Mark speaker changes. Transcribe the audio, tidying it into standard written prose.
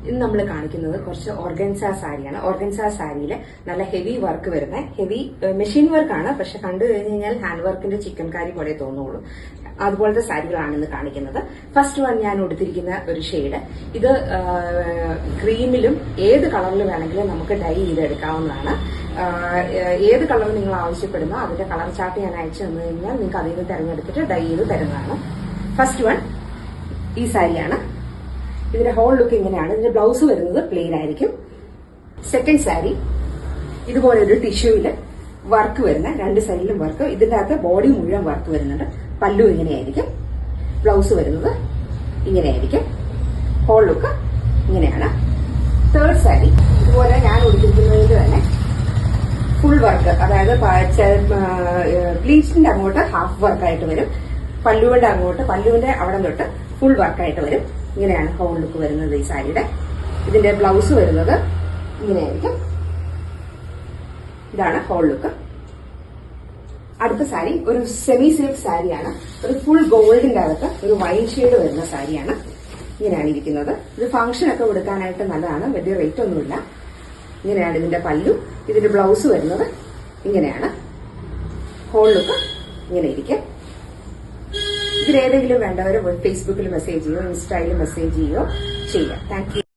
Speaker 1: ഇന്ന് നമ്മൾ കാണിക്കുന്നത് കുറച്ച് ഓർഗൻസ സാരിയാണ്. ഓർഗൻസ സാരിയിൽ നല്ല ഹെവി വർക്ക് വരുന്ന ഹെവി മെഷീൻ വർക്കാണ്. പക്ഷെ കണ്ടു കഴിഞ്ഞാൽ ഹാൻഡ് വർക്കിന്റെ ചിക്കൻ കാരി പോലെ തോന്നുള്ളൂ. അതുപോലത്തെ സാരികളാണ് ഇന്ന് കാണിക്കുന്നത്. ഫസ്റ്റ് വൺ ഞാൻ ഉടുത്തിരിക്കുന്ന ഒരു ഷെയ്ഡ്. ഇത് ക്രീമിലും ഏത് കളറിൽ വേണമെങ്കിലും നമുക്ക് ഡൈ ചെയ്തെടുക്കാവുന്നതാണ്. ഏത് കളർ നിങ്ങൾ ആവശ്യപ്പെടുന്നോ അതിന്റെ കളർ ചാർട്ട് ഞാൻ അയച്ചു തന്നു കഴിഞ്ഞാൽ നിങ്ങൾക്ക് അതിൽ നിന്ന് തെരഞ്ഞെടുത്തിട്ട് ഡൈ ചെയ്ത് തരുന്നതാണ്. ഫസ്റ്റ് വൺ ഈ സാരിയാണ്. ഇതിന്റെ ഹോൾ ലുക്ക് ഇങ്ങനെയാണ്. ഇതിന്റെ ബ്ലൗസ് വരുന്നത് പ്ലെയിൻ ആയിരിക്കും. സെക്കൻഡ് സാരി ഇതുപോലെ ഒരു ടിഷ്യൂവില് വർക്ക് വരുന്ന രണ്ട് സൈഡിലും വർക്ക്. ഇതിന്റെ അകത്ത് ബോഡി മുഴുവൻ വർക്ക് വരുന്നുണ്ട്. പല്ലു ഇങ്ങനെയായിരിക്കും. ബ്ലൗസ് വരുന്നത് ഇങ്ങനെയായിരിക്കും. ഹോൾ ലുക്ക് ഇങ്ങനെയാണ്. തേർഡ് സാരി ഇതുപോലെ ഞാൻ ഉടുത്തിരിക്കുന്നതിൽ തന്നെ ഫുൾ വർക്ക്, അതായത് പ്ലീറ്റ്സിന്റെ അങ്ങോട്ട് ഹാഫ് വർക്കായിട്ട് വരും. പല്ലുവിന്റെ അവിടെ തൊട്ട് ഫുൾ വർക്കായിട്ട് വരും. ഇങ്ങനെയാണ് ഹോൾ ലുക്ക് വരുന്നത് ഈ സാരിയുടെ. ഇതിന്റെ ബ്ലൗസ് വരുന്നത് ഇങ്ങനെയായിരിക്കും. ഇതാണ് ഹോൾ ലുക്ക്. അടുത്ത സാരി ഒരു സെമി സിൽക്ക് സാരിയാണ്. ഒരു ഫുൾ ഗോൾഡിന്റെ അകത്ത് ഒരു വൈൻ ഷെയ്ഡ് വരുന്ന സാരിയാണ്. ഇങ്ങനെയാണ് ഇരിക്കുന്നത്. ഇത് ഫംഗ്ഷനൊക്കെ കൊടുക്കാനായിട്ട് നല്ലതാണ്. വലിയ റേറ്റ് ഒന്നുമില്ല. ഇങ്ങനെയാണ് ഇതിന്റെ പല്ലു. ഇതിന്റെ ബ്ലൗസ് വരുന്നത് ഇങ്ങനെയാണ്. ഹോൾ ലുക്ക് ഇങ്ങനെ ഇരിക്കും. ഇതിലേതെങ്കിലും വേണ്ടവർ ഫേസ്ബുക്കിൽ മെസ്സേജ് ചെയ്യോ, ഇൻസ്റ്റയിൽ മെസ്സേജ് ചെയ്യോ ചെയ്യാം. Thank you.